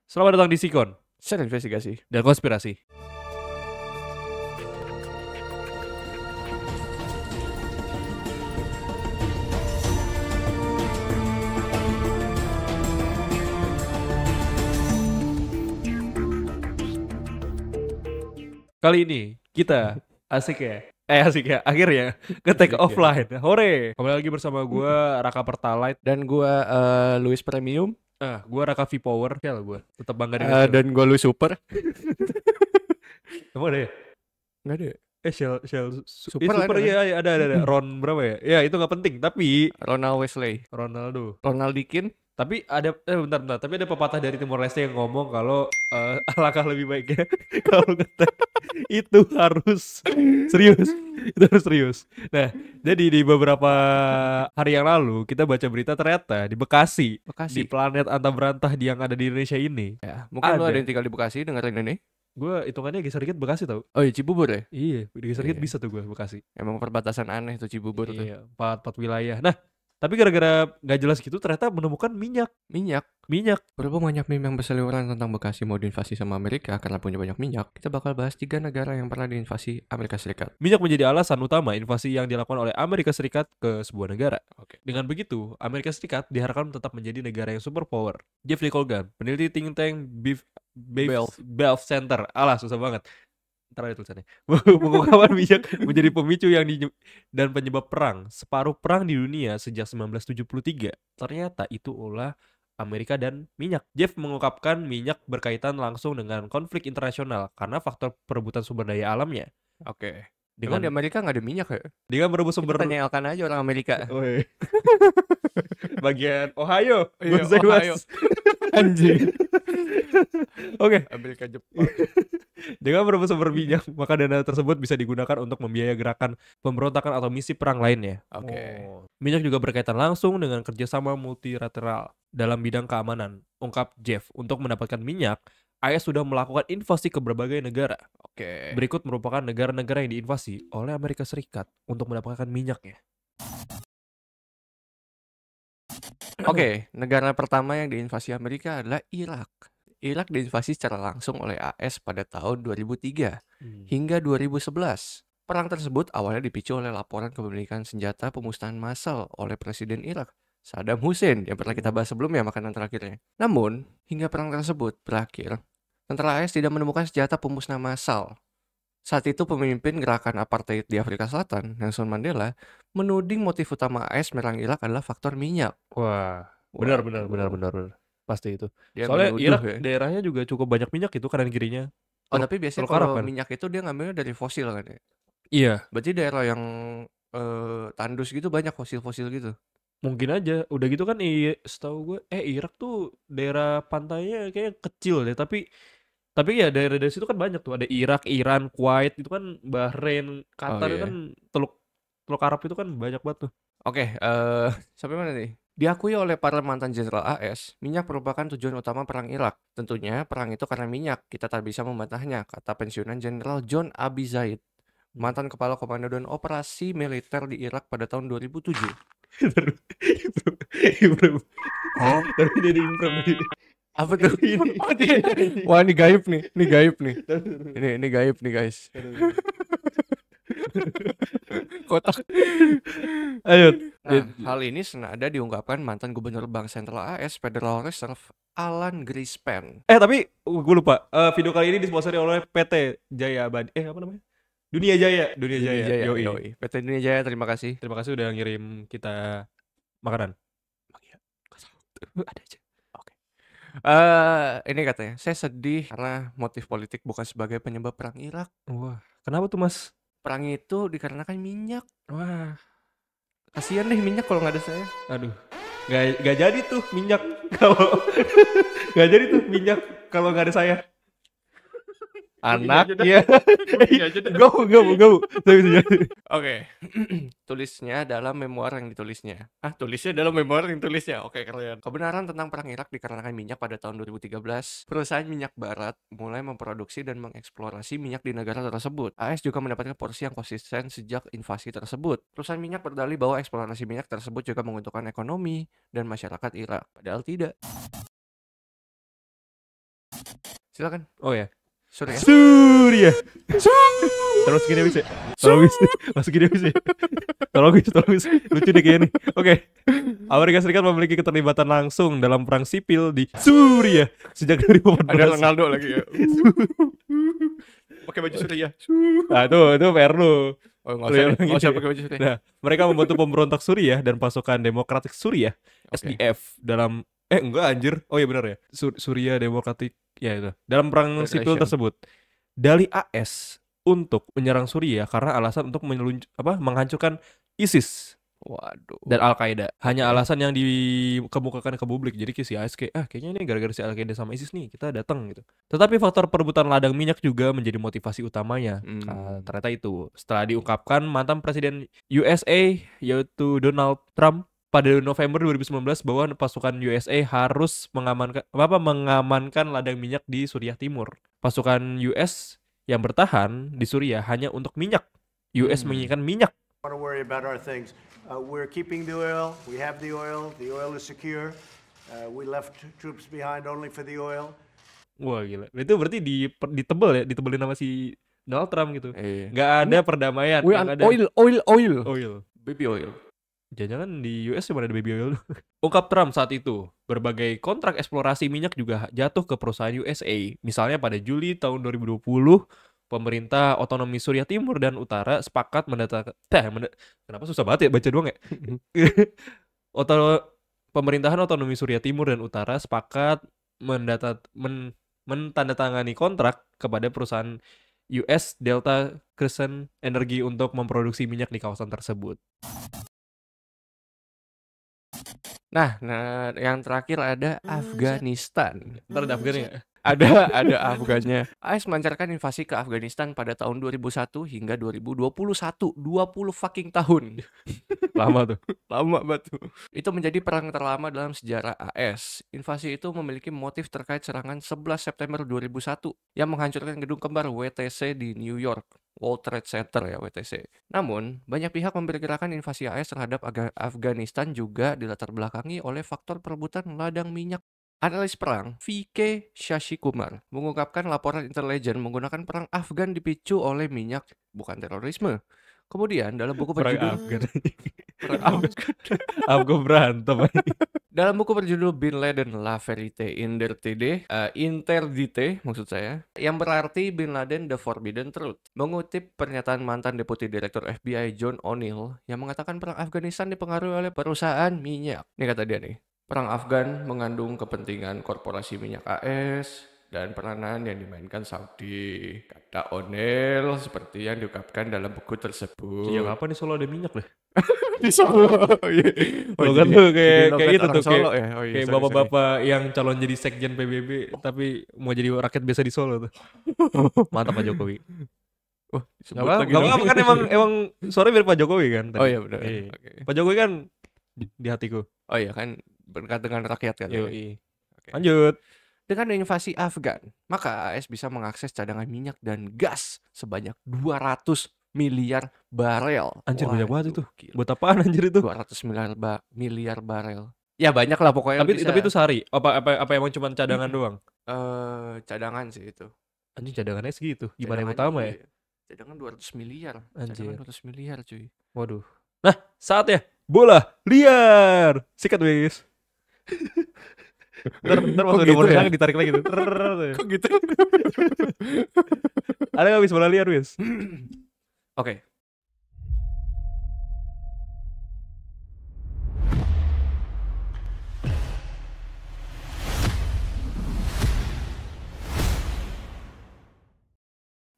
Selamat datang di Sikon Share investigasi. dan konspirasi. Kali ini kita asik ya. Asik ya. Akhirnya ke-take Asik ya. offline. Hore. Kembali lagi bersama gue Raka Pertalite. Dan gua Louis Premium. Gue Raka V-Power. Shell gue. Tetap bangga dengan Shell. Dan gua Louis Super. Emang ada ya? Nggak ada. Shell Super Super ada kan? ya ada. Ron berapa ya? Ya itu gak penting. Tapi Ronald Wesley. Ronaldo. Ronald Dikin. Tapi ada bentar. Tapi ada pepatah dari Timor Leste yang ngomong kalau alangkah lebih baiknya kalau ngetek itu harus serius. Itu harus serius. Nah, jadi di beberapa hari yang lalu kita baca berita ternyata di Bekasi. Di planet anta berantah yang ada di Indonesia ini. Ya, mungkin lu Ada. ada yang tinggal di Bekasi dengerin ini. Gue hitungannya geser dikit Bekasi tau. Oh iya, Cibubur ya? Iya, geser dikit Iya. bisa tuh gue Bekasi. Emang perbatasan aneh tuh Cibubur tuh. Iya, 4 wilayah. Nah, tapi gara-gara nggak jelas gitu ternyata menemukan minyak. Berhubung banyak meme yang berseliweran tentang Bekasi mau diinvasi sama Amerika karena punya banyak minyak, kita bakal bahas 3 negara yang pernah diinvasi Amerika Serikat. Minyak menjadi alasan utama invasi yang dilakukan oleh Amerika Serikat ke sebuah negara. Oke. Dengan begitu, Amerika Serikat diharapkan tetap menjadi negara yang superpower. Jeffrey Colgan, peneliti think tank Belf Center, susah banget. Ntar ada tulisannya. Mengungkapkan minyak menjadi pemicu dan penyebab perang. Separuh perang di dunia sejak 1973. Ternyata itu ulah Amerika dan minyak. Jeff mengungkapkan minyak berkaitan langsung dengan konflik internasional karena faktor perebutan sumber daya alamnya. Oke. Dengan Dengan di Amerika nggak ada minyak ya? dengan merebut sumber Tanya Elkan aja orang Amerika. Woi. Bagian Ohio. Iya, Gozaimasu. Ohio. Anjing. Oke. Amerika Jepang. Dengan merebut sumber minyak, maka dana tersebut bisa digunakan untuk membiayai gerakan pemberontakan atau misi perang lainnya. Oke. Minyak juga berkaitan langsung dengan kerjasama multilateral dalam bidang keamanan. Ungkap Jeff, untuk mendapatkan minyak, AS sudah melakukan invasi ke berbagai negara. Oke. Berikut merupakan negara-negara yang diinvasi oleh Amerika Serikat untuk mendapatkan minyaknya. Oke, negara pertama yang diinvasi Amerika adalah Irak. Irak diinvasi secara langsung oleh AS pada tahun 2003 hingga 2011. Perang tersebut awalnya dipicu oleh laporan kepemilikan senjata pemusnahan massal oleh Presiden Irak, Saddam Hussein, yang pernah kita bahas sebelumnya makanan terakhirnya. Namun, hingga perang tersebut berakhir, tentara AS tidak menemukan senjata pemusnah massal. Saat itu pemimpin gerakan apartheid di Afrika Selatan, Nelson Mandela, menuding motif utama AS menyerang Irak adalah faktor minyak. Wah, benar. Pasti itu. Dia Soalnya menuduh Irak ya. daerahnya juga cukup banyak minyak itu kanan kirinya. Oh, tapi biasanya Teluk Arab kalau kan? minyak itu dia ngambilnya dari fosil kan ya? Iya, Berarti daerah yang tandus gitu banyak fosil-fosil gitu. mungkin aja. Udah gitu kan setahu gue Irak tuh daerah pantainya kayaknya kecil deh, tapi ya daerah dari situ kan banyak tuh. Ada Irak, Iran, Kuwait, itu kan Bahrain, Qatar itu iya. kan teluk Arab itu kan banyak banget tuh. Oke, sampai mana nih? Diakui oleh para mantan jenderal AS, minyak merupakan tujuan utama perang Irak. Tentunya perang itu karena minyak, kita tak bisa membantahnya, kata pensiunan Jenderal John Abi Zaid, mantan kepala komando dan operasi militer di Irak pada tahun 2007. Improve. Tapi dari improve. Apa tuh? Ini. Wah, ini gaib nih. Ini gaib nih, guys. Kotak. Ayo. Nah, hal ini senada diungkapkan mantan gubernur Bank Sentral AS Federal Reserve Alan Greenspan. Tapi gue lupa. Video kali ini disponsori oleh PT Jaya Abadi. Apa namanya? Dunia Jaya. Yoi. PT Dunia Jaya, terima kasih. Terima kasih udah ngirim kita makanan. Ada aja. Oke. Ini katanya, saya sedih karena motif politik bukan sebagai penyebab perang Irak. Wah, kenapa tuh Mas? Perang itu dikarenakan minyak. Wah, Kasihan deh minyak kalau nggak ada saya. aduh. Gak jadi tuh minyak kalau gak jadi tuh minyak kalau nggak ada saya. Anaknya. Gak. Oke. Tulisnya dalam memoir yang ditulisnya. Tulisnya dalam memoir yang ditulisnya. Oke, keren. Kebenaran tentang perang Irak dikarenakan minyak pada tahun 2013. Perusahaan minyak barat mulai memproduksi dan mengeksplorasi minyak di negara tersebut. AS juga mendapatkan porsi yang konsisten sejak invasi tersebut. Perusahaan minyak berdalih bahwa eksplorasi minyak tersebut juga menguntungkan ekonomi dan masyarakat Irak. Padahal tidak. Silakan. Oh ya. Surya. Surya. Terus gini bisa. Tolong bisa. Masuk gini bisa. Tolong bisa. Lucu deh kayaknya nih. Oke. Amerika Serikat memiliki keterlibatan langsung dalam perang sipil di Suriah sejak 2014. Ada Ronaldo lagi ya. Pakai baju Surya. Nah, itu PR lu. Oh, nggak usah pakai baju Surya. Nah, mereka membantu pemberontak Suriah dan pasukan Demokratik Suriah SDF dalam enggak anjir. Oh iya benar ya. Suriah Demokratik ya itu. Dalam perang sipil tersebut. Dalih AS untuk menyerang Suriah karena alasan untuk menghancurkan ISIS. Waduh. Dan Al-Qaeda. Hanya alasan yang dikemukakan ke publik. Jadi si AS kayaknya ini gara-gara si Al-Qaeda sama ISIS nih kita datang gitu. Tetapi faktor perebutan ladang minyak juga menjadi motivasi utamanya. Ternyata itu. Setelah diungkapkan mantan presiden USA yaitu Donald Trump pada November 2019 bahwa pasukan USA harus mengamankan ladang minyak di Suriah Timur. Pasukan US yang bertahan di Suriah hanya untuk minyak. US menginginkan minyak. Want to worry about our things. We're keeping the oil. We have the oil. The oil is secure. We left troops behind only for the oil. Wah gila. Itu berarti ditebel ya, ditebelin sama si Donald Trump gitu. Nggak ada perdamaian. Ada oil. Baby oil. Jangan-jangan di US cuma ada baby oil. Ungkap Trump saat itu, berbagai kontrak eksplorasi minyak juga jatuh ke perusahaan USA. Misalnya pada Juli tahun 2020, pemerintah otonomi Suriah Timur dan Utara sepakat kenapa susah banget ya baca doang ya? Pemerintahan otonomi Suriah Timur dan Utara sepakat mentandatangani kontrak kepada perusahaan US Delta Crescent Energy untuk memproduksi minyak di kawasan tersebut. Nah, yang terakhir ada Afghanistan. Ntar ada Afgan ya? Ada Afgannya. AS melancarkan invasi ke Afghanistan pada tahun 2001 hingga 2021. 20 fucking tahun. Lama tuh. Lama banget tuh. Itu menjadi perang terlama dalam sejarah AS. Invasi itu memiliki motif terkait serangan 11 September 2001 yang menghancurkan gedung kembar WTC di New York. World Trade Center ya, WTC. Namun, banyak pihak memperkirakan invasi AS terhadap Afghanistan juga dilatar belakangi oleh faktor perebutan ladang minyak. Analis perang V.K. Shashikumar mengungkapkan laporan intelijen menggunakan perang Afgan dipicu oleh minyak, bukan terorisme. Kemudian dalam buku berjudul Afgan berantem. Dalam buku berjudul Bin Laden La Verite Interdite maksud saya, yang berarti Bin Laden The Forbidden Truth, mengutip pernyataan mantan Deputi Direktur FBI John O'Neill yang mengatakan perang Afghanistan dipengaruhi oleh perusahaan minyak. Ini kata dia nih. Perang Afgan mengandung kepentingan korporasi minyak AS dan peranan yang dimainkan Saudi, kata O'Neill seperti yang diungkapkan dalam buku tersebut. Sejak kapan di Solo ada minyak deh? Di Solo. Oh kan tuh kayak itu tuh Solo, ya? Kayak bapak-bapak yang calon jadi sekjen PBB tapi mau jadi rakyat biasa di Solo tuh. Mantap Pak Jokowi. Oh, Gak apa-apa kan emang suara mirip Pak Jokowi kan tadi. Oh iya benar. Okay. Pak Jokowi kan di hatiku. Oh iya kan berkat dengan rakyat kan. Okay. Lanjut. Dengan invasi Afgan, maka AS bisa mengakses cadangan minyak dan gas sebanyak 200 miliar barel. Anjir banyak banget itu. Buat apaan anjir itu? 200 miliar barel. Ya banyak lah pokoknya. Tapi itu sehari. Apa emang cuma cadangan doang? Cadangan sih itu. Anjing cadangannya segitu. Gimana yang utama ya? Cadangan 200 miliar. Anjir. Cadangan 200 miliar cuy. Waduh. Nah, saatnya bola liar. Sikat wis. Ntar masuk gitu ya? ditarik lagi tuh. Kok gitu? Ada nggak wis bola liar wis? Oke.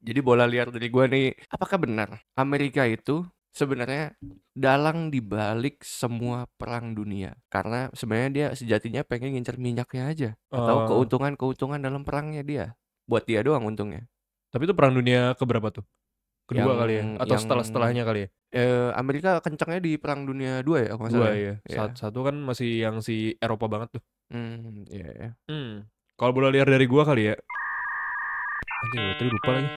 Jadi bola liar dari gua nih, apakah benar Amerika itu sebenarnya dalang di balik semua perang dunia? Karena sebenarnya dia sejatinya pengen ngincer minyaknya aja atau keuntungan dalam perangnya dia. Buat dia doang untungnya. Tapi itu perang dunia keberapa tuh? Kedua kali ya? Atau setelahnya kali ya? Amerika kencangnya di perang dunia 2 ya kalau nggak salah. Iya. Satu kan masih yang si Eropa banget tuh. Iya. Kalau bola liar dari gua kali ya. Anjir, tadi lupa lagi.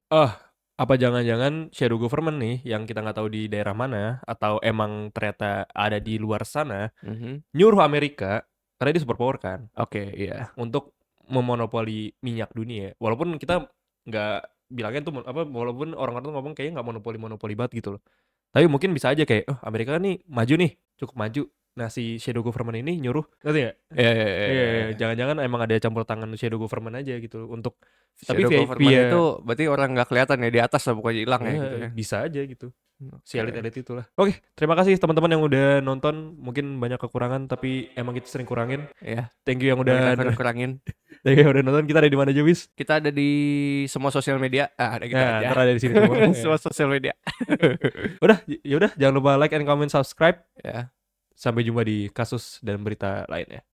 Apa jangan-jangan shadow government nih yang kita nggak tahu di daerah mana atau emang ternyata ada di luar sana nyuruh Amerika karena dia superpower kan? Oke, iya. Untuk memonopoli minyak dunia. Walaupun kita nggak bilangnya tuh walaupun orang-orang tuh ngomong kayaknya nggak monopoli banget gitu loh. Tapi mungkin bisa aja kayak, oh Amerika nih maju nih, cukup maju. Nah si shadow government ini nyuruh, ngerti nggak? Iya, jangan-jangan emang ada campur tangan shadow government aja gitu untuk. Tapi Shadow government itu berarti orang nggak kelihatan ya di atas lah pokoknya hilang ya gitu ya. bisa aja gitu. Si elit-elit itulah. Oke, terima kasih teman-teman yang udah nonton. Mungkin banyak kekurangan tapi emang kita sering kurangin. Iya. Thank you yang udah kurangin. Thank you yang udah nonton. Kita ada di mana aja, Wis? Kita ada di semua sosial media. Ada kita aja. Ntar ada di sini semua. Semua sosial media. Udah, jangan lupa like and comment, subscribe. Ya. Sampai jumpa di kasus dan berita lainnya.